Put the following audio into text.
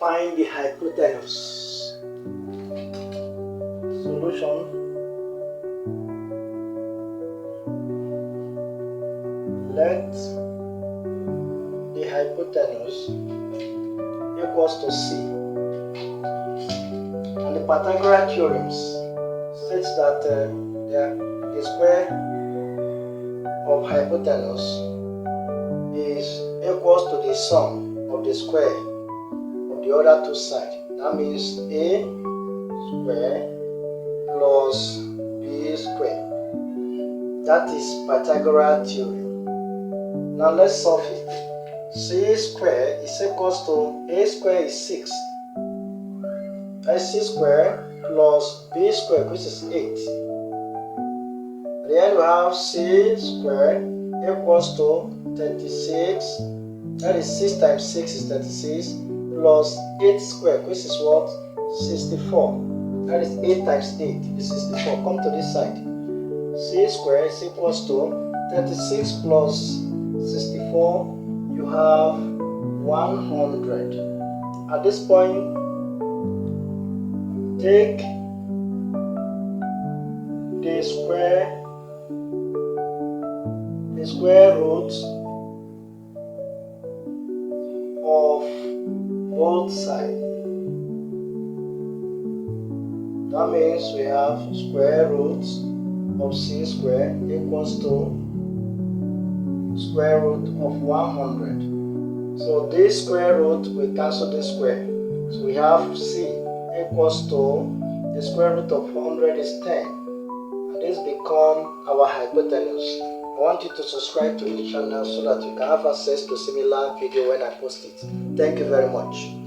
Find the hypotenuse. Solution. Let the hypotenuse equals to C. And the Pythagorean theorem states that the square of hypotenuse is equals to the sum of the square of the other two sides. That means A square plus B square. That is Pythagorean theorem. Now let's solve it. C square is equals to A square is 6. That's C square plus B square, which is 8. Then we have C square equals to 36. That is 6 times 6 is 36 plus 8 square, which is what? 64. That is 8 times 8 is 64. Come to this side. C square is equals to 36 plus 64. You have 100. At this point, take the square root of both sides. That means we have square root of C square equals to square root of 100. So this square root will cancel this square. So we have C equals to the square root of 100 is 10. And this become our hypotenuse. I want you to subscribe to this channel so that you can have access to similar video when I post it. Thank you very much.